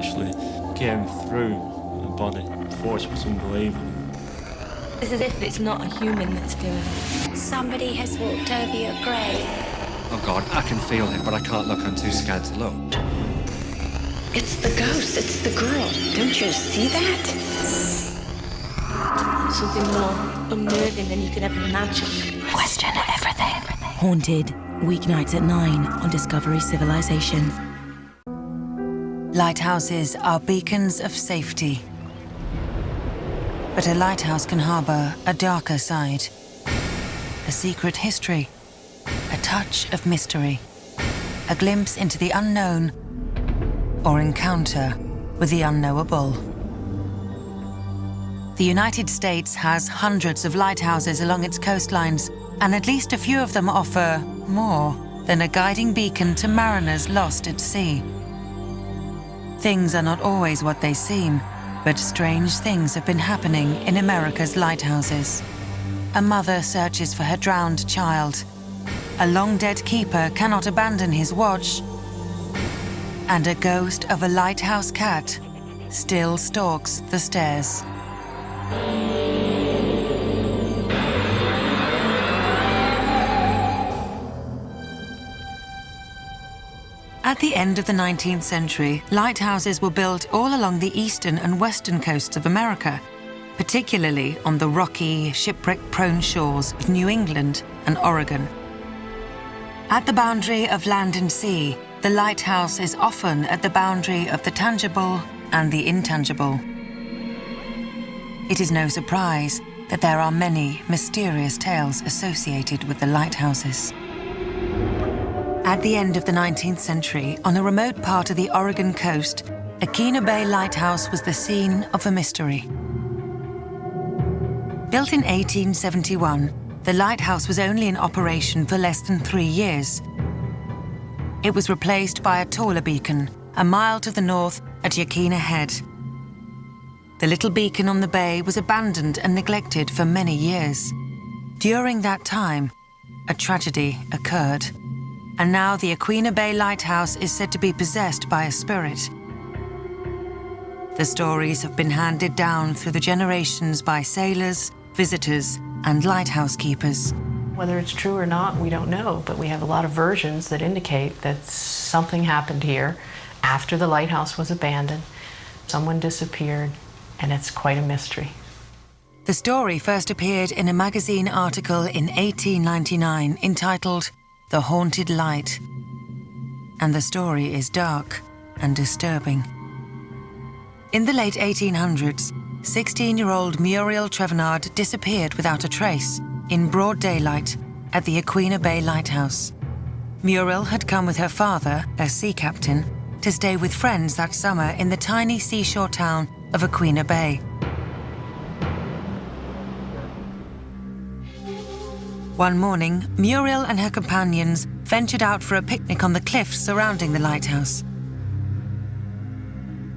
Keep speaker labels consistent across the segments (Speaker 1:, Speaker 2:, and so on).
Speaker 1: actually came through the body. The force was unbelievable.
Speaker 2: It's as if it's not a human that's doing it.
Speaker 3: Somebody has walked over your grave.
Speaker 4: Oh God, I can feel it, but I can't look. I'm too scared to look.
Speaker 3: It's the ghost. It's the girl. Don't you see that?
Speaker 2: Something more unnerving than you could ever imagine.
Speaker 3: Question everything.
Speaker 5: Haunted, weeknights at 9 on Discovery Civilization.
Speaker 6: Lighthouses are beacons of safety. But a lighthouse can harbour a darker side. A secret history. A touch of mystery. A glimpse into the unknown. Or encounter with the unknowable. The United States has hundreds of lighthouses along its coastlines, and at least a few of them offer more than a guiding beacon to mariners lost at sea. Things are not always what they seem, but strange things have been happening in America's lighthouses. A mother searches for her drowned child. A long-dead keeper cannot abandon his watch. And a ghost of a lighthouse cat still stalks the stairs. At the end of the 19th century, lighthouses were built all along the eastern and western coasts of America, particularly on the rocky, shipwreck-prone shores of New England and Oregon. At the boundary of land and sea, the lighthouse is often at the boundary of the tangible and the intangible. It is no surprise that there are many mysterious tales associated with the lighthouses. At the end of the 19th century, on a remote part of the Oregon coast, Aquina Bay Lighthouse was the scene of a mystery. Built in 1871, the lighthouse was only in operation for less than 3 years. It was replaced by a taller beacon, a mile to the north at Yaquina Head. The little beacon on the bay was abandoned and neglected for many years. During that time, a tragedy occurred, and now the Aquina Bay Lighthouse is said to be possessed by a spirit. The stories have been handed down through the generations by sailors, visitors, and lighthouse keepers.
Speaker 7: Whether it's true or not, we don't know, but we have a lot of versions that indicate that something happened here after the lighthouse was abandoned. Someone disappeared, and it's quite a mystery.
Speaker 6: The story first appeared in a magazine article in 1899 entitled The Haunted Light. And the story is dark and disturbing. In the late 1800s, 16-year-old Muriel Trevenard disappeared without a trace in broad daylight at the Aquina Bay Lighthouse. Muriel had come with her father, a sea captain, to stay with friends that summer in the tiny seashore town of Aquina Bay. One morning, Muriel and her companions ventured out for a picnic on the cliffs surrounding the lighthouse.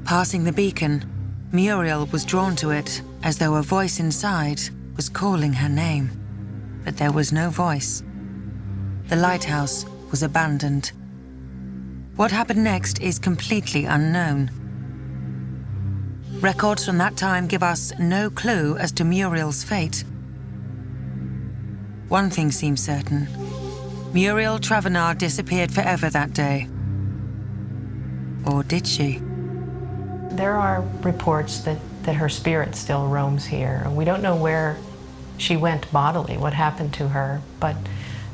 Speaker 6: Passing the beacon, Muriel was drawn to it as though a voice inside was calling her name. But there was no voice. The lighthouse was abandoned. What happened next is completely unknown. Records from that time give us no clue as to Muriel's fate. One thing seems certain. Muriel Trevenard disappeared forever that day. Or did she?
Speaker 7: There are reports that her spirit still roams here. We don't know where she went bodily, what happened to her, but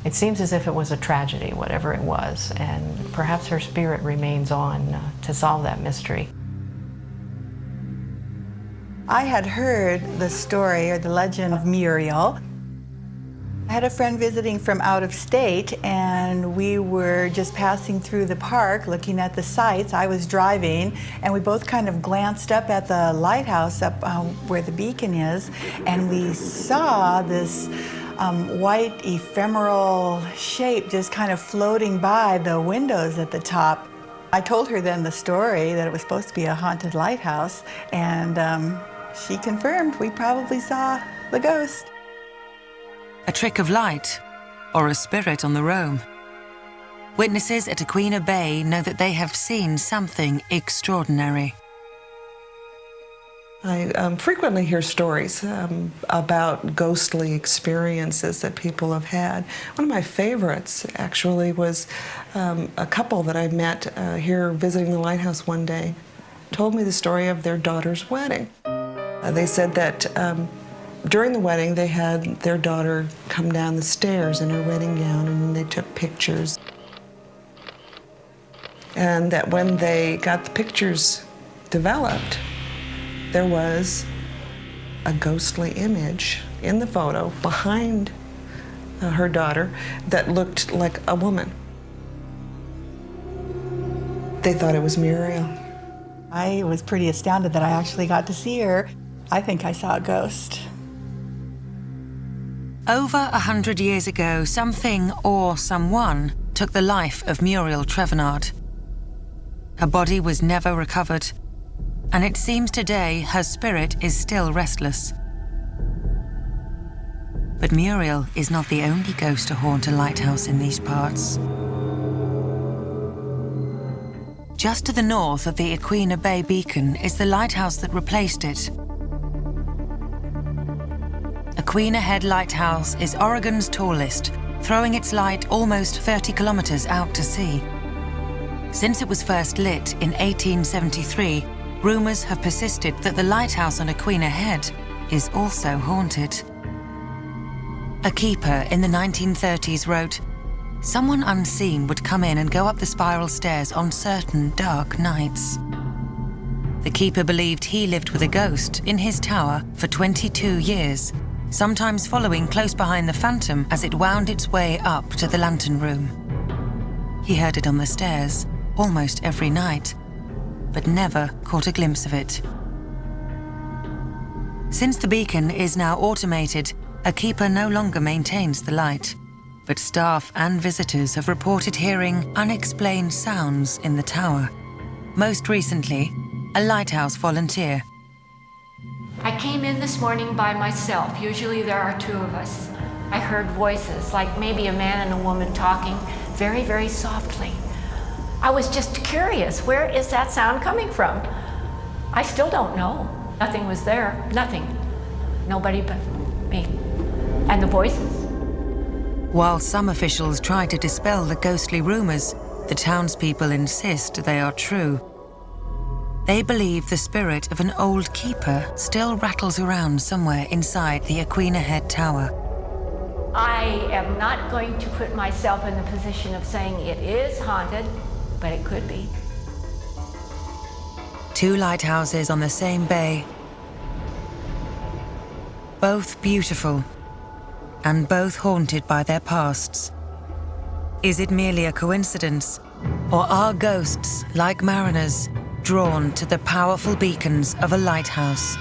Speaker 7: it seems as if it was a tragedy, whatever it was, and perhaps her spirit remains on to solve that mystery.
Speaker 8: I had heard the story or the legend of Muriel. I had a friend visiting from out of state, and we were just passing through the park looking at the sights. I was driving, and we both kind of glanced up at the lighthouse up where the beacon is, and we saw this white ephemeral shape just kind of floating by the windows at the top. I told her then the story that it was supposed to be a haunted lighthouse, and she confirmed we probably saw the ghost.
Speaker 6: A trick of light, or a spirit on the roam. Witnesses at Aquina Bay know that they have seen something extraordinary.
Speaker 9: I frequently hear stories about ghostly experiences that people have had. One of my favorites, actually, was a couple that I met here visiting the lighthouse one day. Told me the story of their daughter's wedding. They said that during the wedding, they had their daughter come down the stairs in her wedding gown, and they took pictures. And that when they got the pictures developed, there was a ghostly image in the photo behind her daughter that looked like a woman. They thought it was Muriel.
Speaker 8: I was pretty astounded that I actually got to see her. I think I saw a ghost.
Speaker 6: Over 100 years ago, something or someone took the life of Muriel Trevenard. Her body was never recovered, and it seems today her spirit is still restless. But Muriel is not the only ghost to haunt a lighthouse in these parts. Just to the north of the Aquina Bay beacon is the lighthouse that replaced it. Aquina Head Lighthouse is Oregon's tallest, throwing its light almost 30 kilometers out to sea. Since it was first lit in 1873, rumors have persisted that the lighthouse on Aquina Head is also haunted. A keeper in the 1930s wrote, "Someone unseen would come in and go up the spiral stairs on certain dark nights." The keeper believed he lived with a ghost in his tower for 22 years, sometimes following close behind the phantom as it wound its way up to the lantern room. He heard it on the stairs almost every night, but never caught a glimpse of it. Since the beacon is now automated, a keeper no longer maintains the light, but staff and visitors have reported hearing unexplained sounds in the tower. Most recently, a lighthouse volunteer.
Speaker 10: I came in this morning by myself. Usually there are two of us. I heard voices, like maybe a man and a woman talking very, very softly. I was just curious, where is that sound coming from? I still don't know. Nothing was there, nothing. Nobody but me. And the voices.
Speaker 6: While some officials try to dispel the ghostly rumors, the townspeople insist they are true. They believe the spirit of an old keeper still rattles around somewhere inside the Aquina Head Tower.
Speaker 10: I am not going to put myself in the position of saying it is haunted, but it could be.
Speaker 6: Two lighthouses on the same bay, both beautiful, and both haunted by their pasts. Is it merely a coincidence, or are ghosts, like mariners, drawn to the powerful beacons of a lighthouse?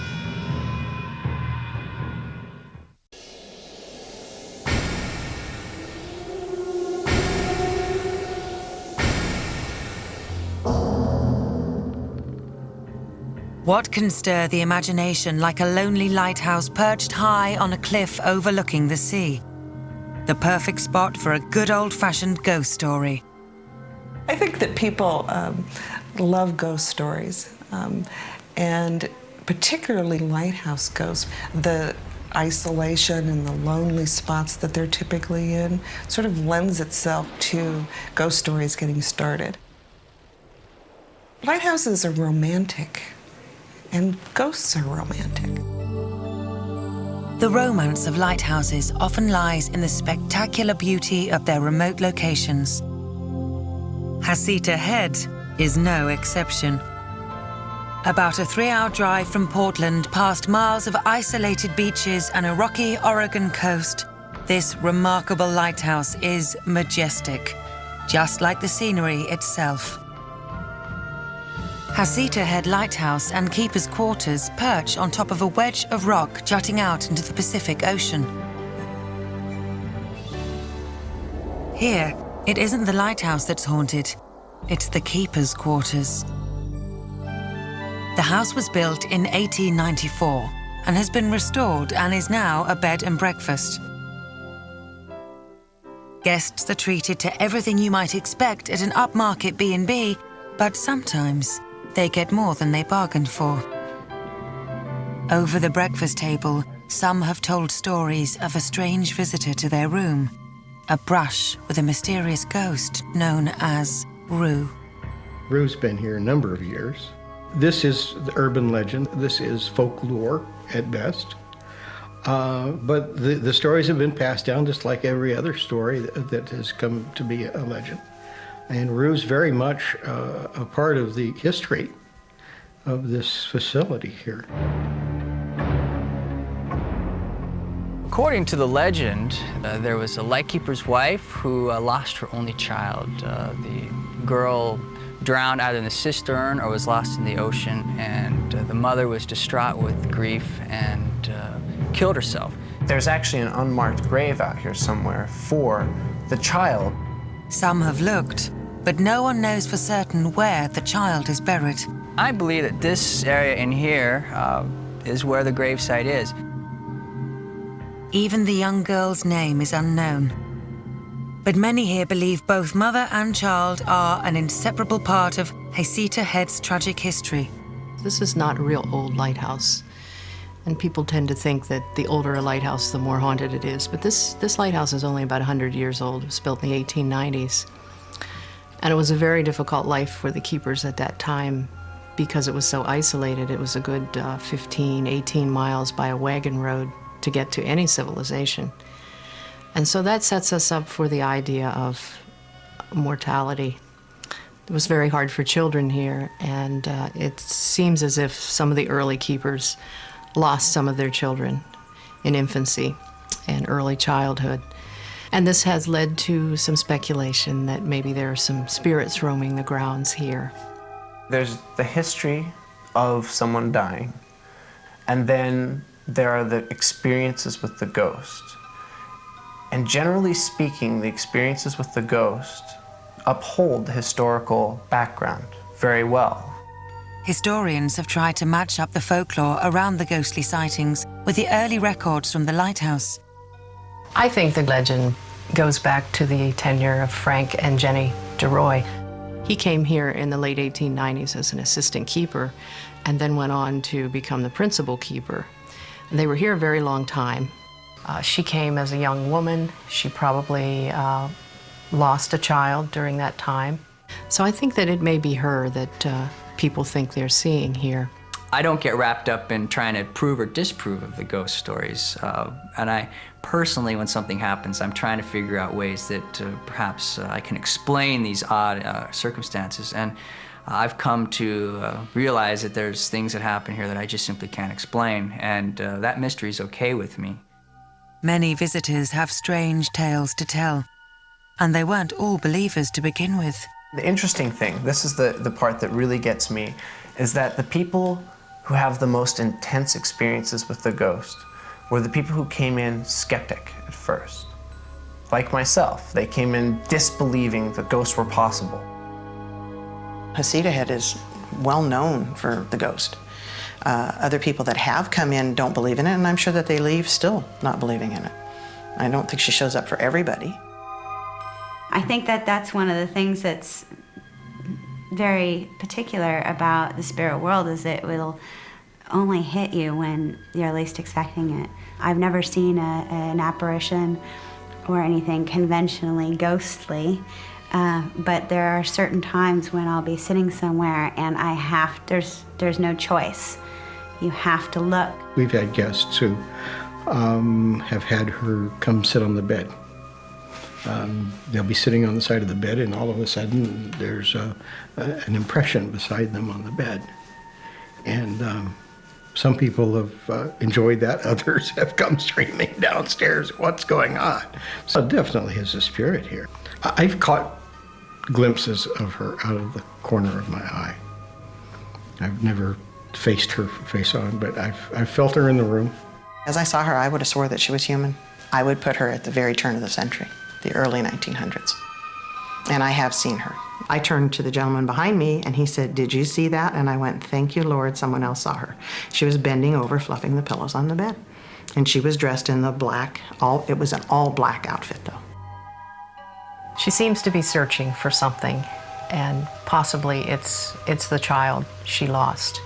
Speaker 6: What can stir the imagination like a lonely lighthouse perched high on a cliff overlooking the sea? The perfect spot for a good old-fashioned ghost story.
Speaker 9: I think that people love ghost stories, and particularly lighthouse ghosts. The isolation and the lonely spots that they're typically in sort of lends itself to ghost stories getting started. Lighthouses are romantic, and ghosts are romantic.
Speaker 6: The romance of lighthouses often lies in the spectacular beauty of their remote locations. Hasita Head is no exception. About a 3-hour drive from Portland, past miles of isolated beaches and a rocky Oregon coast, this remarkable lighthouse is majestic, just like the scenery itself. Hasita Head Lighthouse and Keeper's Quarters perch on top of a wedge of rock jutting out into the Pacific Ocean. Here, it isn't the lighthouse that's haunted, it's the Keeper's Quarters. The house was built in 1894 and has been restored and is now a bed and breakfast. Guests are treated to everything you might expect at an upmarket B&B, but sometimes they get more than they bargained for. Over the breakfast table, some have told stories of a strange visitor to their room, a brush with a mysterious ghost known as Rue.
Speaker 11: Rue's been here a number of years. This is the urban legend. This is folklore at best. But the stories have been passed down just like every other story that has come to be a legend. And Rue's very much a part of the history of this facility here.
Speaker 12: According to the legend, there was a lightkeeper's wife who lost her only child. The girl drowned either in the cistern or was lost in the ocean, and the mother was distraught with grief and killed herself.
Speaker 13: There's actually an unmarked grave out here somewhere for the child.
Speaker 6: Some have looked, but no one knows for certain where the child is buried.
Speaker 12: I believe that this area in here is where the gravesite is.
Speaker 6: Even the young girl's name is unknown. But many here believe both mother and child are an inseparable part of Heceta Head's tragic history.
Speaker 7: This is not a real old lighthouse. And people tend to think that the older a lighthouse, the more haunted it is. But this lighthouse is only about 100 years old. It was built in the 1890s. And it was a very difficult life for the keepers at that time because it was so isolated. It was a good 15, 18 miles by a wagon road to get to any civilization. And so that sets us up for the idea of mortality. It was very hard for children here, and it seems as if some of the early keepers lost some of their children in infancy and early childhood. And this has led to some speculation that maybe there are some spirits roaming the grounds here.
Speaker 13: There's the history of someone dying, and then there are the experiences with the ghost. And generally speaking, the experiences with the ghost uphold the historical background very well.
Speaker 6: Historians have tried to match up the folklore around the ghostly sightings with the early records from the lighthouse.
Speaker 7: I think the legend goes back to the tenure of Frank and Jenny DeRoy. He came here in the late 1890s as an assistant keeper and then went on to become the principal keeper. They were here a very long time. She came as a young woman. She probably lost a child during that time. So I think that it may be her that people think they're seeing here.
Speaker 12: I don't get wrapped up in trying to prove or disprove of the ghost stories. And I personally, when something happens, I'm trying to figure out ways that perhaps I can explain these odd circumstances. And I've come to realize that there's things that happen here that I just simply can't explain, and that mystery is okay with me.
Speaker 6: Many visitors have strange tales to tell, and they weren't all believers to begin with.
Speaker 13: The interesting thing, this is the part that really gets me, is that the people who have the most intense experiences with the ghost were the people who came in skeptic at first. Like myself, they came in disbelieving that ghosts were possible.
Speaker 14: Heceta Head is well known for the ghost. Other people that have come in don't believe in it, and I'm sure that they leave still not believing in it. I don't think she shows up for everybody.
Speaker 15: I think that that's one of the things that's very particular about the spirit world, is it will only hit you when you're least expecting it. I've never seen an apparition or anything conventionally ghostly. But there are certain times when I'll be sitting somewhere and there's no choice. You have to look.
Speaker 11: We've had guests who have had her come sit on the bed. They'll be sitting on the side of the bed, and all of a sudden there's an impression beside them on the bed. And some people have enjoyed that. Others have come screaming downstairs, what's going on? So definitely is a spirit here. I've caught glimpses of her out of the corner of my eye. I've never faced her face on, but I've felt her in the room.
Speaker 14: As I saw her, I would have swore that she was human. I would put her at the very turn of the century, the early 1900s. And I have seen her. I turned to the gentleman behind me and he said, "Did you see that?" And I went, "Thank you, Lord, someone else saw her." She was bending over, fluffing the pillows on the bed. And she was dressed in the black, it was an all black outfit though.
Speaker 7: She seems to be searching for something, and possibly it's the child she lost.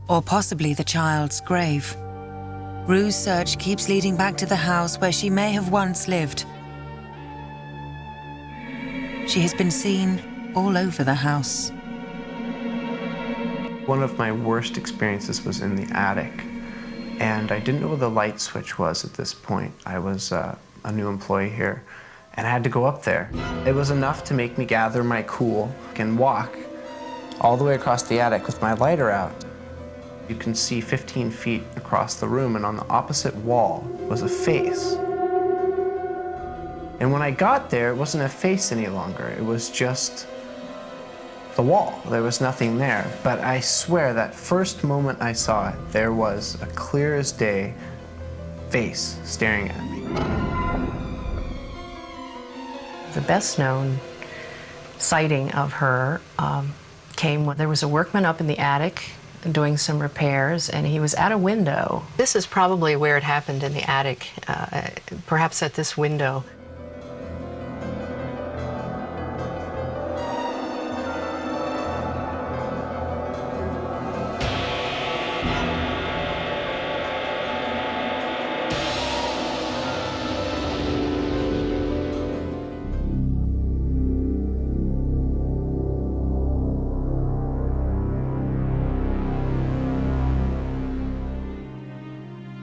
Speaker 6: Or possibly the child's grave. Rue's search keeps leading back to the house where she may have once lived. She has been seen all over the house.
Speaker 13: One of my worst experiences was in the attic, and I didn't know where the light switch was at this point. I was a new employee here, and I had to go up there. It was enough to make me gather my cool and walk all the way across the attic with my lighter out. You can see 15 feet across the room, and on the opposite wall was a face. And when I got there, it wasn't a face any longer. It was just the wall. There was nothing there. But I swear that first moment I saw it, there was a clear as day face staring at me.
Speaker 7: The best known sighting of her came when there was a workman up in the attic doing some repairs, and he was at a window. This is probably where it happened, in the attic, perhaps at this window.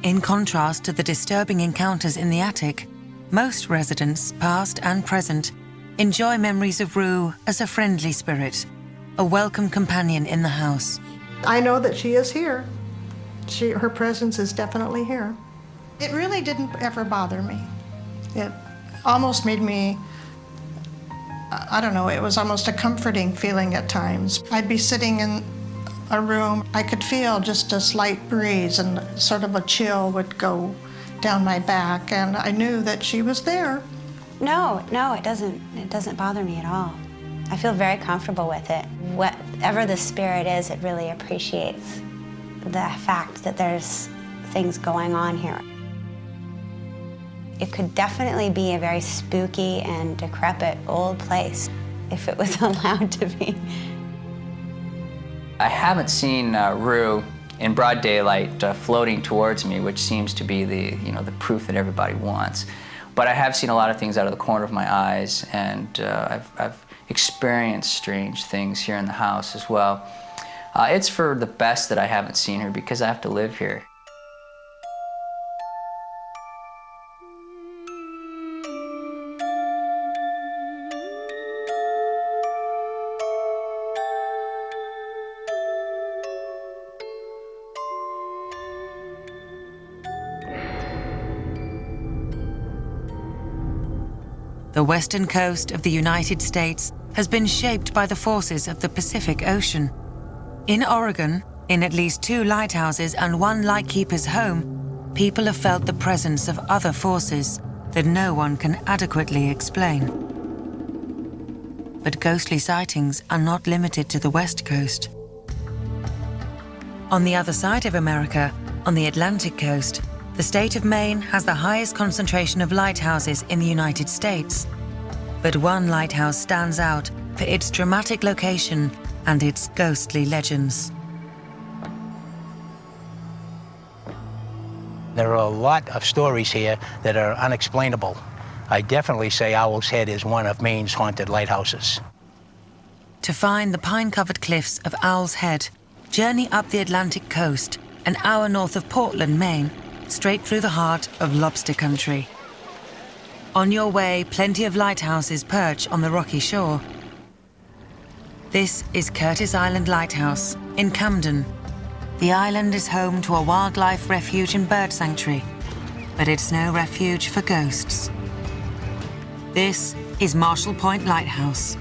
Speaker 6: In contrast to the disturbing encounters in the attic, most residents, past and present, enjoy memories of Rue as a friendly spirit, a welcome companion in the house.
Speaker 16: I know that she is here. Her presence is definitely here. It really didn't ever bother me. It almost made me, I don't know, it was almost a comforting feeling at times. I'd be sitting in a room, I could feel just a slight breeze, and sort of a chill would go down my back, and I knew that she was there.
Speaker 15: No, it doesn't bother me at all. I feel very comfortable with it. Whatever the spirit is, it really appreciates the fact that there's things going on here. It could definitely be a very spooky and decrepit old place if it was allowed to be.
Speaker 12: I haven't seen Rue in broad daylight floating towards me, which seems to be the proof that everybody wants. But I have seen a lot of things out of the corner of my eyes, and I've experienced strange things here in the house as well. It's for the best that I haven't seen her, because I have to live here.
Speaker 6: The western coast of the United States has been shaped by the forces of the Pacific Ocean. In Oregon, in at least 2 lighthouses and 1 lightkeeper's home, people have felt the presence of other forces that no one can adequately explain. But ghostly sightings are not limited to the West Coast. On the other side of America, on the Atlantic coast, the state of Maine has the highest concentration of lighthouses in the United States. But one lighthouse stands out for its dramatic location and its ghostly legends.
Speaker 17: There are a lot of stories here that are unexplainable. I definitely say Owl's Head is one of Maine's haunted lighthouses.
Speaker 6: To find the pine-covered cliffs of Owl's Head, journey up the Atlantic coast, an hour north of Portland, Maine, straight through the heart of lobster country. On your way, plenty of lighthouses perch on the rocky shore. This is Curtis Island Lighthouse in Camden. The island is home to a wildlife refuge and bird sanctuary, but it's no refuge for ghosts. This is Marshall Point Lighthouse.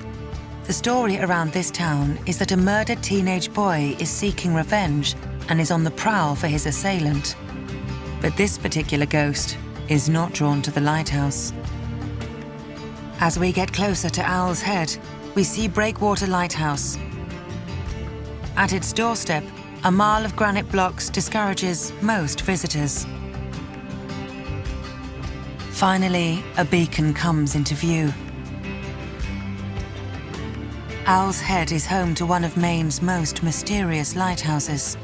Speaker 6: The story around this town is that a murdered teenage boy is seeking revenge and is on the prowl for his assailant. But this particular ghost is not drawn to the lighthouse. As we get closer to Owl's Head, we see Breakwater Lighthouse. At its doorstep, a mile of granite blocks discourages most visitors. Finally, a beacon comes into view. Owl's Head is home to one of Maine's most mysterious lighthouses.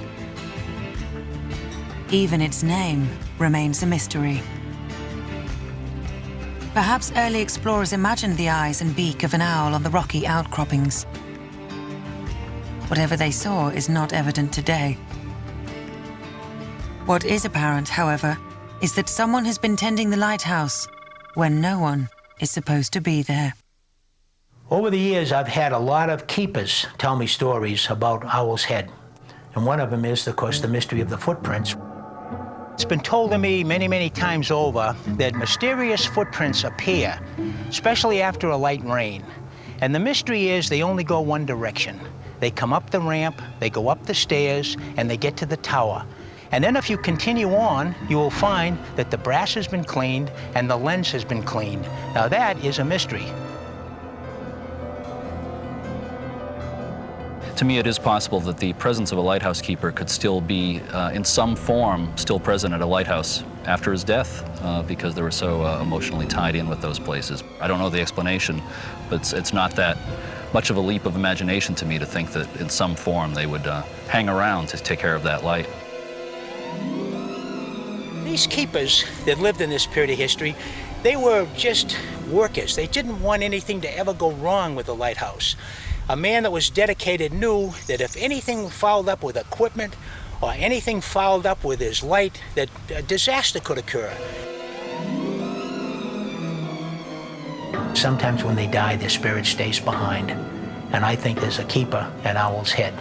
Speaker 6: Even its name remains a mystery. Perhaps early explorers imagined the eyes and beak of an owl on the rocky outcroppings. Whatever they saw is not evident today. What is apparent, however, is that someone has been tending the lighthouse when no one is supposed to be there.
Speaker 17: Over the years, I've had a lot of keepers tell me stories about Owl's Head. And one of them is, of course, the mystery of the footprints. It's been told to me many, many times over that mysterious footprints appear, especially after a light rain. And the mystery is they only go one direction. They come up the ramp, they go up the stairs, and they get to the tower. And then if you continue on, you will find that the brass has been cleaned and the lens has been cleaned. Now that is a mystery.
Speaker 18: To me, it is possible that the presence of a lighthouse keeper could still be, in some form, still present at a lighthouse after his death, because they were so emotionally tied in with those places. I don't know the explanation, but it's not that much of a leap of imagination to me to think that in some form they would hang around to take care of that light.
Speaker 17: These keepers that lived in this period of history, they were just workers. They didn't want anything to ever go wrong with the lighthouse. A man that was dedicated knew that if anything fouled up with equipment or anything fouled up with his light, that a disaster could occur. Sometimes when they die, their spirit stays behind. And I think there's a keeper at Owl's Head.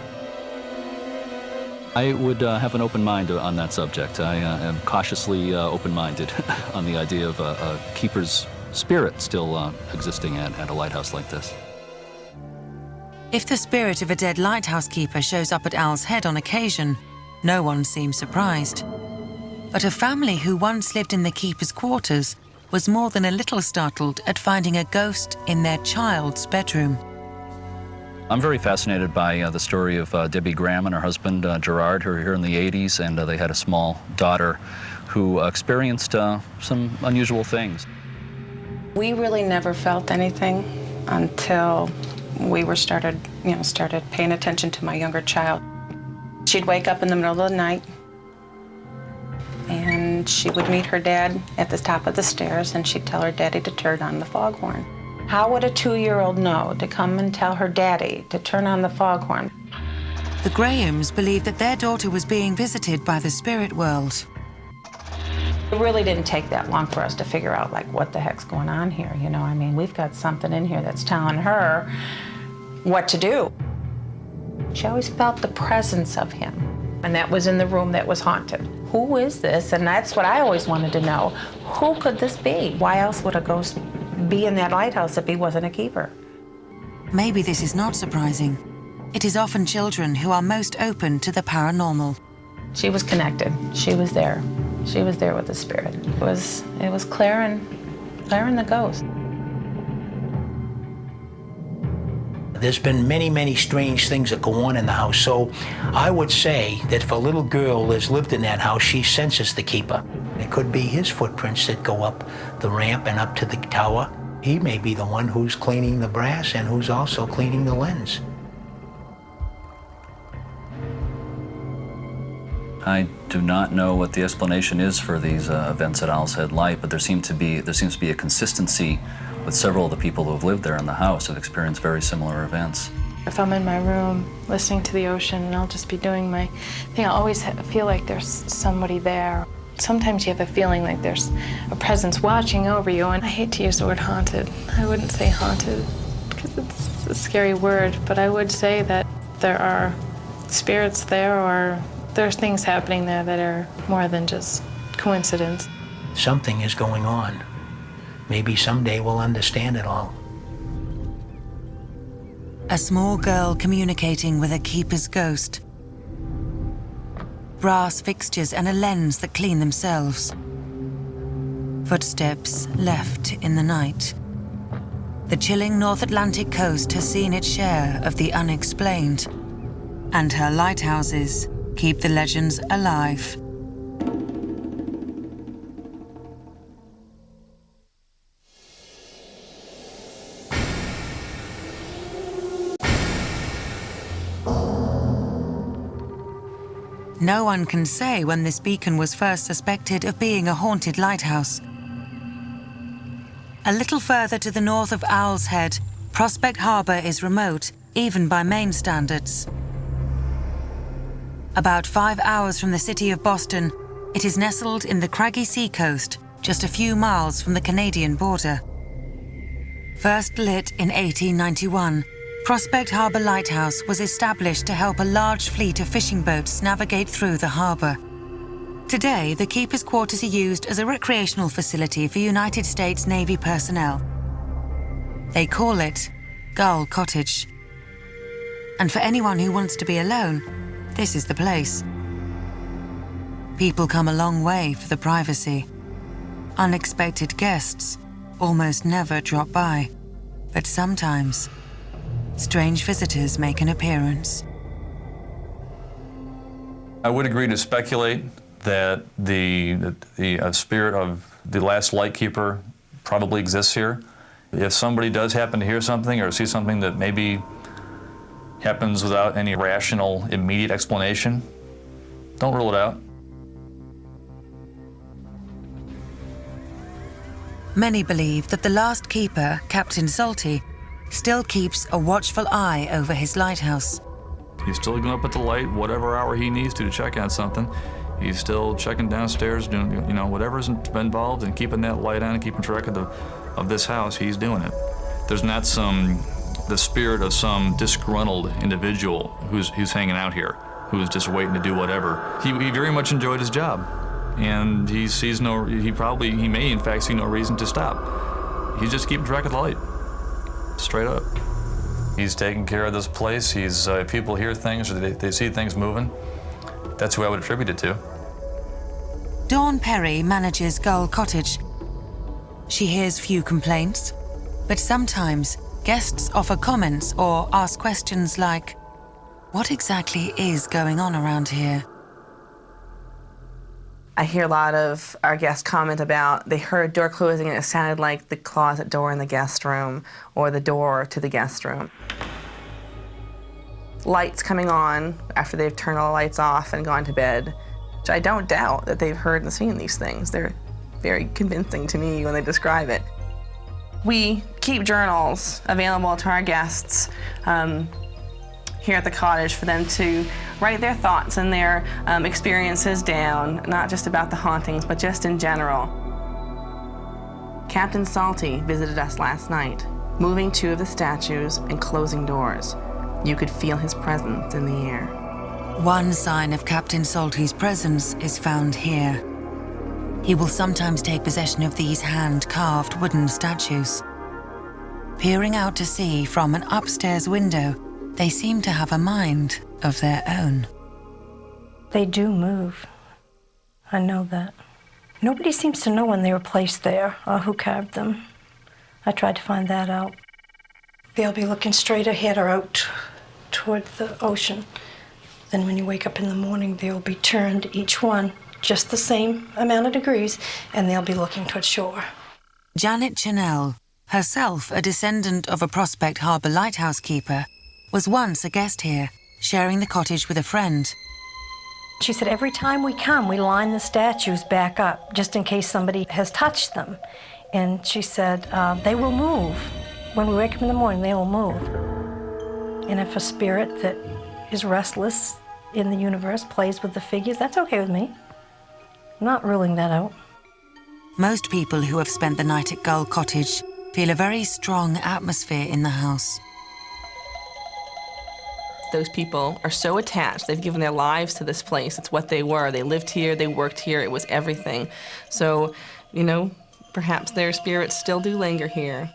Speaker 18: I would have an open mind on that subject. I am cautiously open-minded on the idea of a keeper's spirit still existing at a lighthouse like this.
Speaker 6: If the spirit of a dead lighthouse keeper shows up at Owl's Head on occasion, no one seems surprised. But a family who once lived in the keeper's quarters was more than a little startled at finding a ghost in their child's bedroom.
Speaker 18: I'm very fascinated by the story of Debbie Graham and her husband, Gerard, who were here in the 80s, and they had a small daughter who experienced some unusual things.
Speaker 19: We really never felt anything until we started paying attention to my younger child. She'd wake up in the middle of the night, and she would meet her dad at the top of the stairs, and she'd tell her daddy to turn on the foghorn. How would a 2-year-old know to come and tell her daddy to turn on the foghorn?
Speaker 6: The Grahams believed that their daughter was being visited by the spirit world.
Speaker 19: It really didn't take that long for us to figure out, like, what the heck's going on here, you know? I mean, we've got something in here that's telling her what to do. She always felt the presence of him, and that was in the room that was haunted. Who is this? And that's what I always wanted to know. Who could this be? Why else would a ghost be in that lighthouse if he wasn't a keeper?
Speaker 6: Maybe this is not surprising. It is often children who are most open to the paranormal.
Speaker 19: She was connected. She was there. She was there with the spirit. It was Claire and the ghost.
Speaker 17: There's been many, many strange things that go on in the house, so I would say that if a little girl has lived in that house, she senses the keeper. It could be his footprints that go up the ramp and up to the tower. He may be the one who's cleaning the brass and who's also cleaning the lens.
Speaker 18: I do not know what the explanation is for these events at Owl's Head Light, but there seems to be a consistency with several of the people who have lived there in the house have experienced very similar events.
Speaker 20: If I'm in my room listening to the ocean and I'll just be doing my thing, I always feel like there's somebody there. Sometimes you have a feeling like there's a presence watching over you, and I hate to use the word haunted. I wouldn't say haunted because it's a scary word, but I would say that there are spirits there, or there's things happening there that are more than just coincidence.
Speaker 17: Something is going on. Maybe someday we'll understand it all.
Speaker 6: A small girl communicating with a keeper's ghost. Brass fixtures and a lens that clean themselves. Footsteps left in the night. The chilling North Atlantic coast has seen its share of the unexplained, and her lighthouses keep the legends alive. No one can say when this beacon was first suspected of being a haunted lighthouse. A little further to the north of Owl's Head, Prospect Harbor is remote, even by Maine standards. About 5 hours from the city of Boston, it is nestled in the craggy seacoast, just a few miles from the Canadian border. First lit in 1891, Prospect Harbor Lighthouse was established to help a large fleet of fishing boats navigate through the harbor. Today, the keeper's quarters are used as a recreational facility for United States Navy personnel. They call it Gull Cottage. And for anyone who wants to be alone, this is the place. People come a long way for the privacy. Unexpected guests almost never drop by, but sometimes strange visitors make an appearance.
Speaker 21: I would agree to speculate that the spirit of the last lightkeeper probably exists here. If somebody does happen to hear something or see something that maybe happens without any rational, immediate explanation, don't rule it out.
Speaker 6: Many believe that the last keeper, Captain Salty, still keeps a watchful eye over his lighthouse.
Speaker 21: He's still going up at the light, whatever hour he needs to check on something. He's still checking downstairs, doing, you know, whatever's involved in keeping that light on and keeping track of this house, he's doing it. There's not the spirit of some disgruntled individual who's hanging out here, who's just waiting to do whatever. He very much enjoyed his job, and he may in fact see no reason to stop. He's just keeping track of the light, straight up. He's taking care of this place. If people hear things or they see things moving, that's who I would attribute it to.
Speaker 6: Dawn Perry manages Gull Cottage. She hears few complaints, but sometimes guests offer comments or ask questions like, what exactly is going on around here?
Speaker 22: I hear a lot of our guests comment about they heard a door closing and it sounded like the closet door in the guest room or the door to the guest room. Lights coming on after they've turned all the lights off and gone to bed, which I don't doubt that they've heard and seen these things. They're very convincing to me when they describe it. We keep journals available to our guests here at the cottage for them to write their thoughts and their experiences down, not just about the hauntings, but just in general. Captain Salty visited us last night, moving 2 of the statues and closing doors. You could feel his presence in the air.
Speaker 6: One sign of Captain Salty's presence is found here. He will sometimes take possession of these hand-carved wooden statues. Peering out to sea from an upstairs window, they seem to have a mind of their own.
Speaker 23: They do move. I know that. Nobody seems to know when they were placed there or who carved them. I tried to find that out. They'll be looking straight ahead or out toward the ocean. Then when you wake up in the morning, they'll be turned, each one, just the same amount of degrees, and they'll be looking toward shore.
Speaker 6: Janet Chanel, herself a descendant of a Prospect Harbor lighthouse keeper, was once a guest here, sharing the cottage with a friend.
Speaker 23: She said every time we come, we line the statues back up, just in case somebody has touched them. And she said, they will move. When we wake up in the morning, they will move. And if a spirit that is restless in the universe plays with the figures, that's okay with me. I'm not ruling that out.
Speaker 6: Most people who have spent the night at Gull Cottage feel a very strong atmosphere in the house.
Speaker 22: Those people are so attached. They've given their lives to this place. It's what they were. They lived here, they worked here, it was everything. So, you know, perhaps their spirits still do linger here.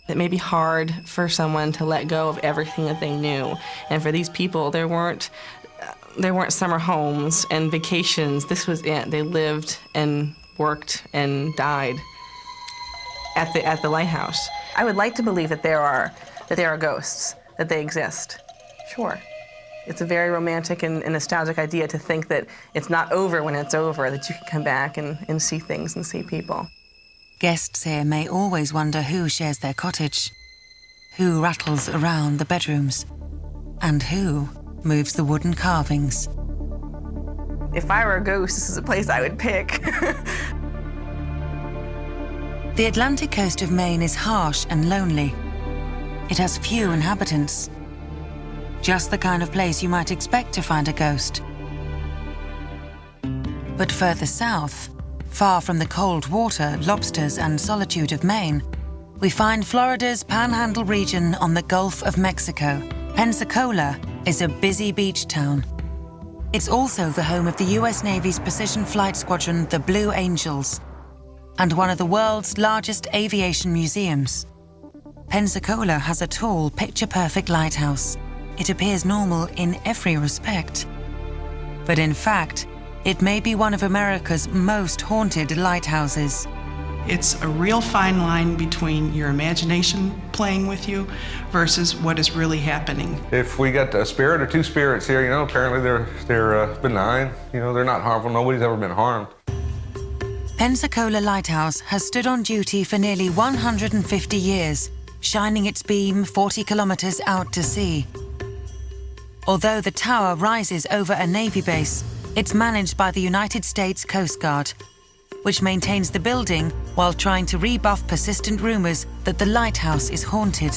Speaker 22: It may be hard for someone to let go of everything that they knew. And for these people, there weren't summer homes and vacations. This was it. They lived and worked and died at the lighthouse. I would like to believe that there are ghosts, that they exist. Sure. It's a very romantic and nostalgic idea to think that it's not over when it's over, that you can come back and see things and see people.
Speaker 6: Guests here may always wonder who shares their cottage, who rattles around the bedrooms, and who moves the wooden carvings.
Speaker 22: If I were a ghost, this is a place I would pick.
Speaker 6: The Atlantic coast of Maine is harsh and lonely. It has few inhabitants. Just the kind of place you might expect to find a ghost. But further south, far from the cold water, lobsters, and solitude of Maine, we find Florida's Panhandle region on the Gulf of Mexico. Pensacola is a busy beach town. It's also the home of the US Navy's precision flight squadron, the Blue Angels, and one of the world's largest aviation museums. Pensacola has a tall, picture-perfect lighthouse. It appears normal in every respect. But in fact, it may be one of America's most haunted lighthouses.
Speaker 1: It's a real fine line between your imagination playing with you versus what is really happening.
Speaker 2: If we got a spirit or two spirits here, apparently they're benign. They're not harmful. Nobody's ever been harmed.
Speaker 6: Pensacola Lighthouse has stood on duty for nearly 150 years, shining its beam 40 kilometers out to sea. Although the tower rises over a Navy base, it's managed by the United States Coast Guard, which maintains the building while trying to rebuff persistent rumors that the lighthouse is haunted.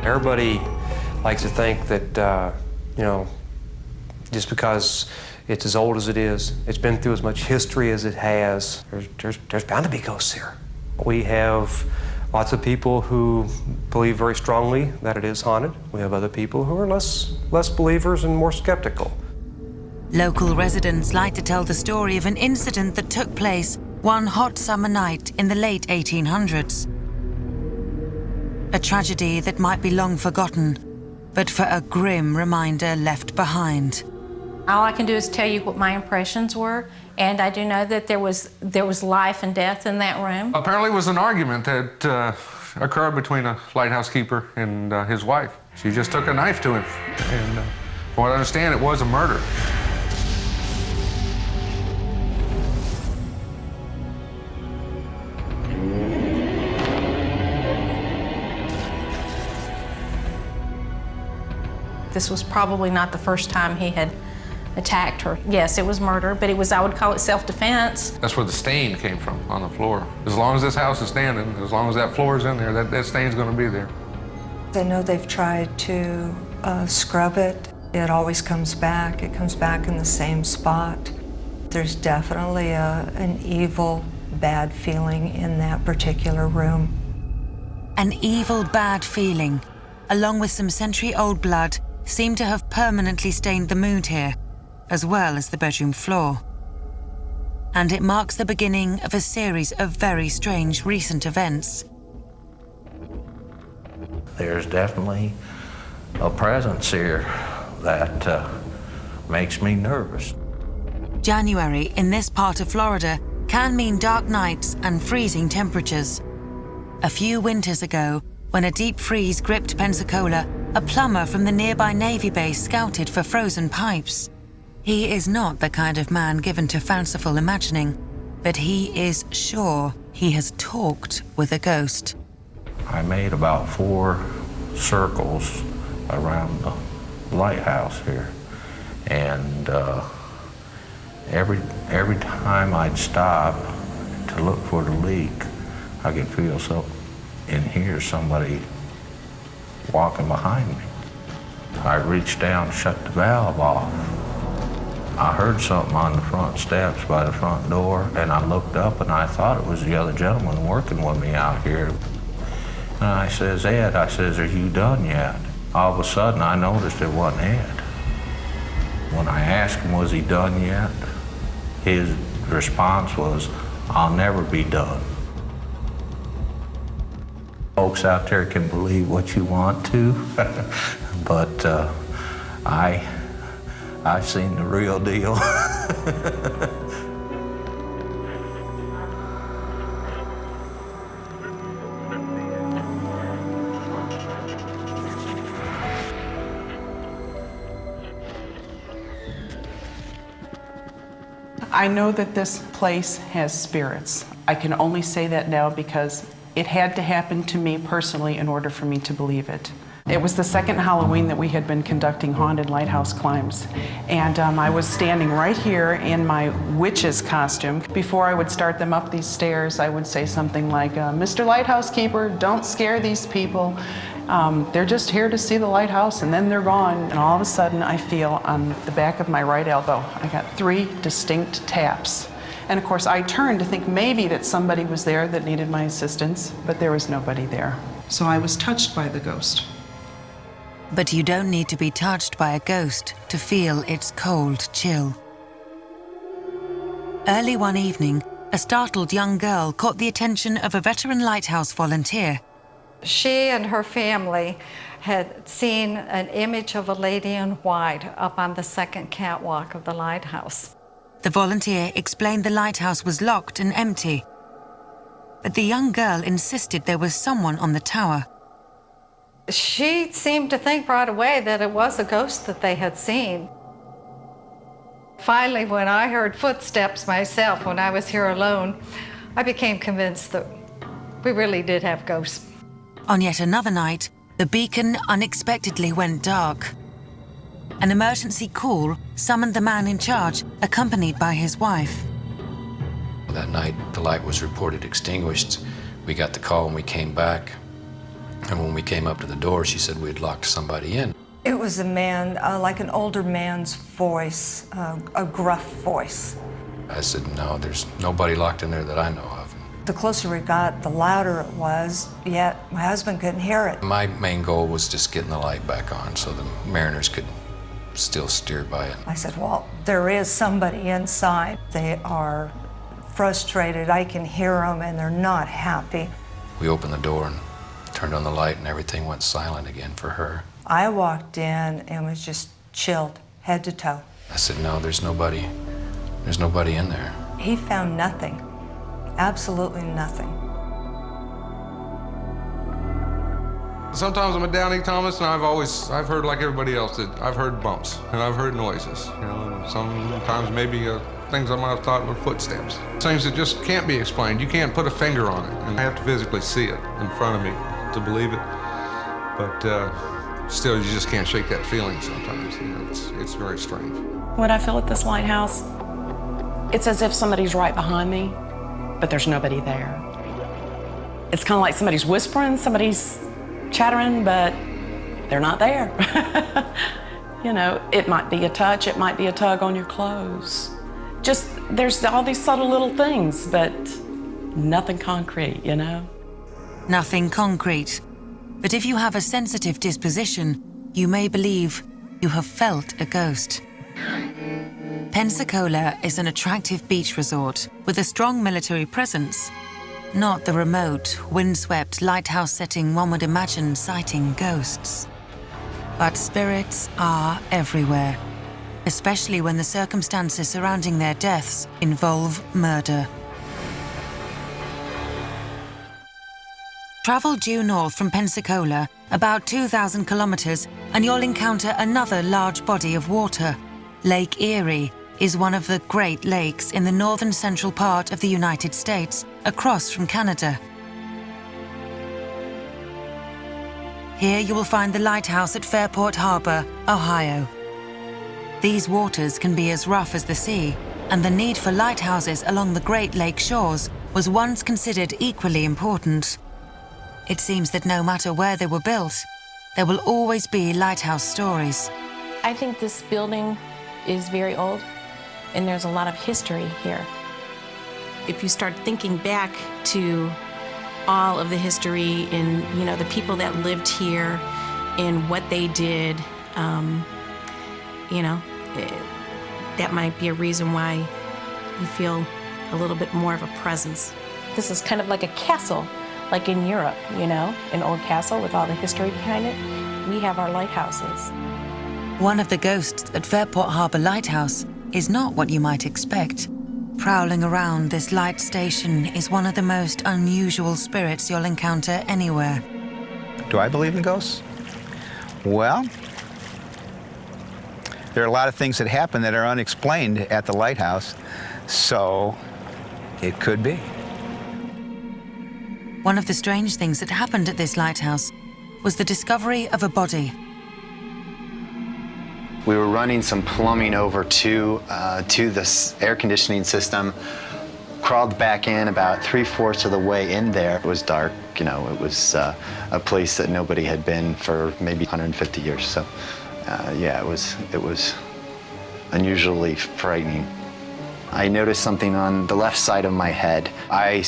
Speaker 4: Everybody likes to think that, just because it's as old as it is, it's been through as much history as it has, there's bound to be ghosts here. We have lots of people who believe very strongly that it is haunted. We have other people who are less believers and more skeptical.
Speaker 6: Local residents like to tell the story of an incident that took place one hot summer night in the late 1800s. A tragedy that might be long forgotten, but for a grim reminder left behind.
Speaker 24: All I can do is tell you what my impressions were, and I do know that there was life and death in that room.
Speaker 2: Apparently it was an argument that occurred between a lighthouse keeper and his wife. She just took a knife to him, and from what I understand, it was a murder.
Speaker 24: This was probably not the first time he had attacked her. Yes, it was murder, but I would call it self-defense.
Speaker 2: That's where the stain came from, on the floor. As long as this house is standing, as long as that floor is in there, that stain's gonna be there.
Speaker 25: I know they've tried to scrub it. It always comes back. It comes back in the same spot. There's definitely an evil, bad feeling in that particular room.
Speaker 6: An evil, bad feeling, along with some century-old blood, seem to have permanently stained the mood here, as well as the bedroom floor. And it marks the beginning of a series of very strange recent events.
Speaker 26: There's definitely a presence here that makes me nervous.
Speaker 6: January in this part of Florida can mean dark nights and freezing temperatures. A few winters ago, when a deep freeze gripped Pensacola, a plumber from the nearby Navy base scouted for frozen pipes. He is not the kind of man given to fanciful imagining, but he is sure he has talked with a ghost.
Speaker 26: I made about 4 circles around the lighthouse here, and every time I'd stop to look for the leak, I could feel and hear somebody walking behind me. I reached down, shut the valve off. I heard something on the front steps by the front door, and I looked up and I thought it was the other gentleman working with me out here. And I says, Ed, I says, are you done yet? All of a sudden I noticed it wasn't Ed. When I asked him, was he done yet? His response was, I'll never be done. Folks out there can believe what you want to, but I've seen the real deal.
Speaker 1: I know that this place has spirits. I can only say that now because it had to happen to me personally in order for me to believe it.
Speaker 3: It was the second Halloween that we had been conducting haunted lighthouse climbs. And I was standing right here in my witch's costume. Before I would start them up these stairs, I would say something like, Mr. Lighthouse Keeper, don't scare these people. They're just here to see the lighthouse and then they're gone. And all of a sudden I feel on the back of my right elbow, I got 3 distinct taps. And of course I turned to think maybe that somebody was there that needed my assistance, but there was nobody there.
Speaker 1: So I was touched by the ghost.
Speaker 6: But you don't need to be touched by a ghost to feel its cold chill. Early one evening, a startled young girl caught the attention of a veteran lighthouse volunteer.
Speaker 23: She and her family had seen an image of a lady in white up on the second catwalk of the lighthouse.
Speaker 6: The volunteer explained the lighthouse was locked and empty, but the young girl insisted there was someone on the tower.
Speaker 23: She seemed to think right away that it was a ghost that they had seen. Finally, when I heard footsteps myself, when I was here alone, I became convinced that we really did have ghosts.
Speaker 6: On yet another night, the beacon unexpectedly went dark. An emergency call summoned the man in charge, accompanied by his wife.
Speaker 5: That night, the light was reported extinguished. We got the call and we came back. And when we came up to the door, she said we had locked somebody in.
Speaker 25: It was a man, like an older man's voice, a gruff voice.
Speaker 5: I said, no, there's nobody locked in there that I know of.
Speaker 25: The closer we got, the louder it was, yet my husband couldn't hear it.
Speaker 5: My main goal was just getting the light back on so the mariners could still steer by it.
Speaker 25: I said, well, there is somebody inside. They are frustrated. I can hear them, and they're not happy.
Speaker 5: We opened the door and turned on the light, and everything went silent again for her.
Speaker 25: I walked in and was just chilled, head to toe.
Speaker 5: I said, no, there's nobody in there.
Speaker 25: He found nothing, absolutely nothing.
Speaker 2: Sometimes I'm a Downey Thomas, and I've heard like everybody else that I've heard bumps and I've heard noises. You know, and sometimes maybe things I might have thought were footsteps. Things that just can't be explained. You can't put a finger on it, and I have to physically see it in front of me to believe it. But still, you just can't shake that feeling sometimes. You know, it's very strange.
Speaker 8: What I feel at this lighthouse, it's as if somebody's right behind me, but there's nobody there. It's kind of like somebody's whispering, somebody's chattering, but they're not there. You know, it might be a touch, it might be a tug on your clothes. Just, there's all these subtle little things, but nothing concrete, you know?
Speaker 6: Nothing concrete. But if you have a sensitive disposition, you may believe you have felt a ghost. Pensacola is an attractive beach resort with a strong military presence. Not the remote, windswept lighthouse setting one would imagine sighting ghosts. But spirits are everywhere, especially when the circumstances surrounding their deaths involve murder. Travel due north from Pensacola, about 2,000 kilometers, and you'll encounter another large body of water. Lake Erie is one of the Great Lakes in the northern central part of the United States, across from Canada. Here you will find the lighthouse at Fairport Harbor, Ohio. These waters can be as rough as the sea, and the need for lighthouses along the Great Lake shores was once considered equally important. It seems that no matter where they were built, there will always be lighthouse stories.
Speaker 24: I think this building is very old, and there's a lot of history here. If you start thinking back to all of the history and, you know, the people that lived here and what they did, you know, that might be a reason why you feel a little bit more of a presence. This is kind of like a castle, like in Europe, you know, an old castle with all the history behind it. We have our lighthouses.
Speaker 6: One of the ghosts at Fairport Harbor Lighthouse is not what you might expect. Prowling around this light station is one of the most unusual spirits you'll encounter anywhere.
Speaker 9: Do I believe in ghosts? Well, there are a lot of things that happen that are unexplained at the lighthouse, so it could be.
Speaker 6: One of the strange things that happened at this lighthouse was the discovery of a body.
Speaker 7: We were running some plumbing over to this air conditioning system, crawled back in about 3/4 of the way in there. It was dark, you know, it was a place that nobody had been for maybe 150 years. So, yeah, it was unusually frightening. I noticed something on the left side of my head. I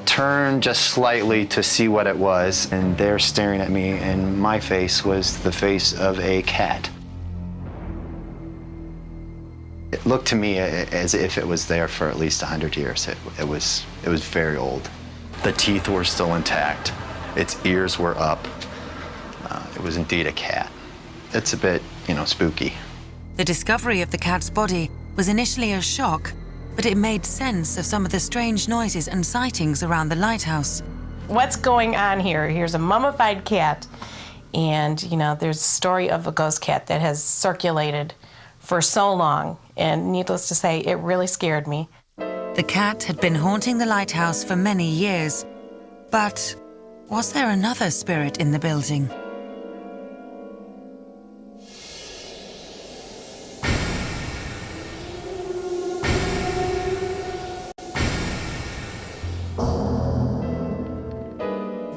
Speaker 7: turned just slightly to see what it was, and there staring at me in my face was the face of a cat. It looked to me as if it was there for at least 100 years. It was very old. The teeth were still intact. Its ears were up. It was indeed a cat. It's a bit, you know, spooky.
Speaker 6: The discovery of the cat's body was initially a shock, but it made sense of some of the strange noises and sightings around the lighthouse.
Speaker 19: What's going on here? Here's a mummified cat, and, you know, there's a story of a ghost cat that has circulated for so long, and needless to say, it really scared me.
Speaker 6: The cat had been haunting the lighthouse for many years, but was there another spirit in the building?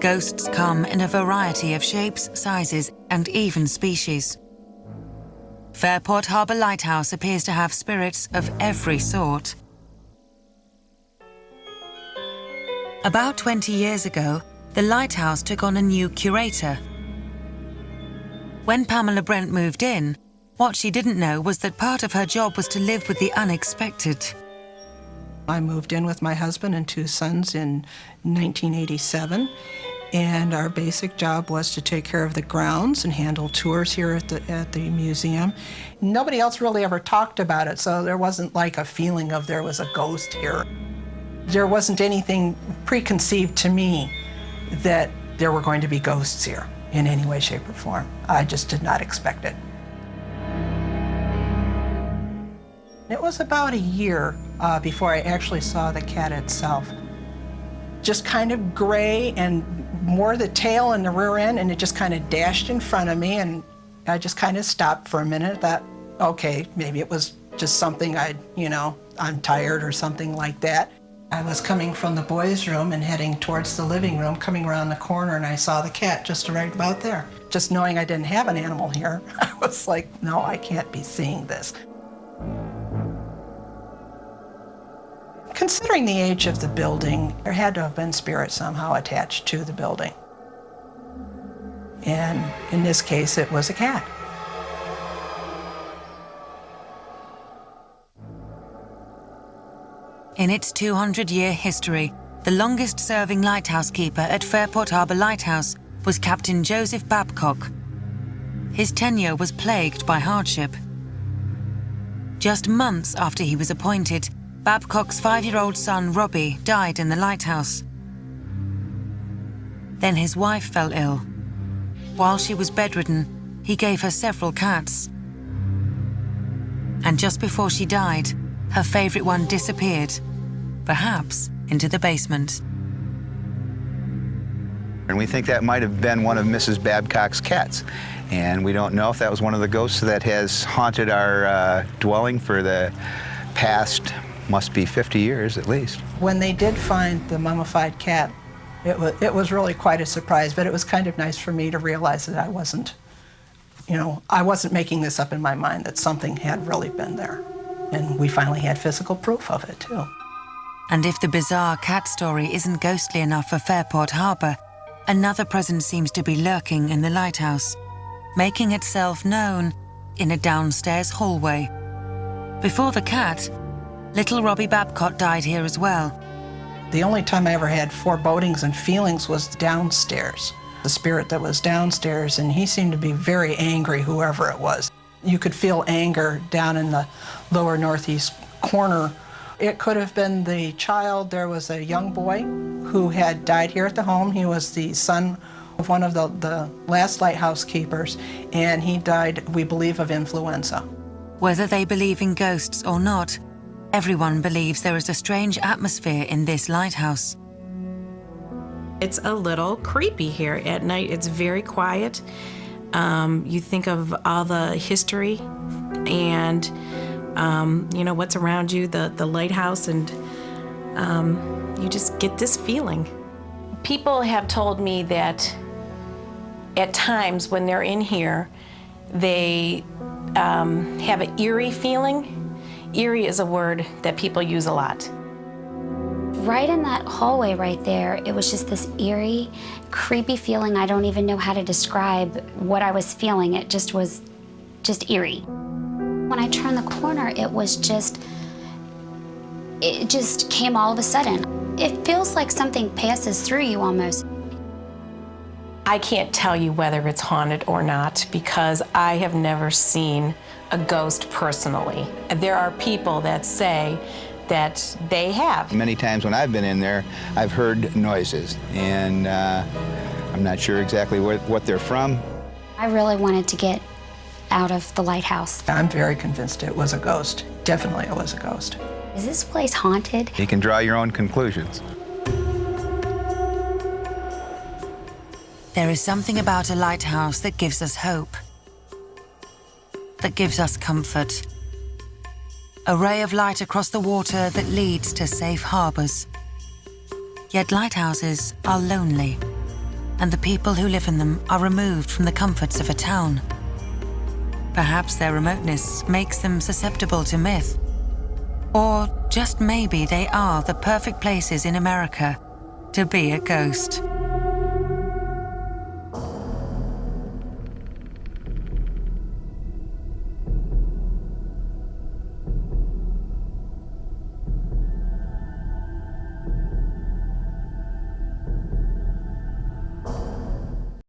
Speaker 6: Ghosts come in a variety of shapes, sizes, and even species. Fairport Harbor Lighthouse appears to have spirits of every sort. About 20 years ago, the lighthouse took on a new curator. When Pamela Brent moved in, what she didn't know was that part of her job was to live with the unexpected.
Speaker 10: I moved in with my husband and 2 sons in 1987, and our basic job was to take care of the grounds and handle tours here at the museum. Nobody else really ever talked about it, so there wasn't like a feeling of there was a ghost here. There wasn't anything preconceived to me that there were going to be ghosts here in any way, shape, or form. I just did not expect it. It was about a year before I actually saw the cat itself. Just kind of gray and more the tail and the rear end, and it just kind of dashed in front of me, and I just kind of stopped for a minute, thought, okay, maybe it was just something I'm tired or something like that. I was coming from the boys' room and heading towards the living room, coming around the corner, and I saw the cat just right about there. Just knowing I didn't have an animal here, I was like, no, I can't be seeing this. Considering the age of the building, there had to have been spirits somehow attached to the building. And in this case, it was a cat.
Speaker 6: In its 200-year history, the longest-serving lighthouse keeper at Fairport Harbor Lighthouse was Captain Joseph Babcock. His tenure was plagued by hardship. Just months after he was appointed, Babcock's 5-year-old son, Robbie, died in the lighthouse. Then his wife fell ill. While she was bedridden, he gave her several cats. And just before she died, her favorite one disappeared, perhaps into the basement.
Speaker 9: And we think that might have been one of Mrs. Babcock's cats. And we don't know if that was one of the ghosts that has haunted our dwelling for the past, must be 50 years at least.
Speaker 10: When they did find the mummified cat, it was really quite a surprise, but it was kind of nice for me to realize that I wasn't making this up in my mind, that something had really been there. And we finally had physical proof of it, too.
Speaker 6: And if the bizarre cat story isn't ghostly enough for Fairport Harbor, another presence seems to be lurking in the lighthouse, making itself known in a downstairs hallway. Before the cat, little Robbie Babcock died here as well.
Speaker 10: The only time I ever had forebodings and feelings was downstairs. The spirit that was downstairs, and he seemed to be very angry, whoever it was. You could feel anger down in the lower northeast corner. It could have been the child. There was a young boy who had died here at the home. He was the son of one of the last lighthouse keepers, and he died, we believe, of influenza.
Speaker 6: Whether they believe in ghosts or not, everyone believes there is a strange atmosphere in this lighthouse.
Speaker 24: It's a little creepy here. At night, it's very quiet. You think of all the history and, you know, what's around you, the lighthouse, and you just get this feeling. People have told me that at times when they're in here, they have an eerie feeling. Eerie is a word that people use a lot.
Speaker 11: Right in that hallway right there, it was just this eerie, creepy feeling. I don't even know how to describe what I was feeling. It just was just eerie. When I turned the corner, it just came all of a sudden. It feels like something passes through you almost.
Speaker 24: I can't tell you whether it's haunted or not because I have never seen a ghost personally. There are people that say that they have.
Speaker 9: Many times when I've been in there, I've heard noises, and I'm not sure exactly what they're from.
Speaker 11: I really wanted to get out of the lighthouse.
Speaker 10: I'm very convinced it was a ghost. Definitely it was a ghost.
Speaker 11: Is this place haunted?
Speaker 9: You can draw your own conclusions.
Speaker 6: There is something about a lighthouse that gives us hope, that gives us comfort. A ray of light across the water that leads to safe harbors. Yet lighthouses are lonely, and the people who live in them are removed from the comforts of a town. Perhaps their remoteness makes them susceptible to myth. Or just maybe they are the perfect places in America to be a ghost.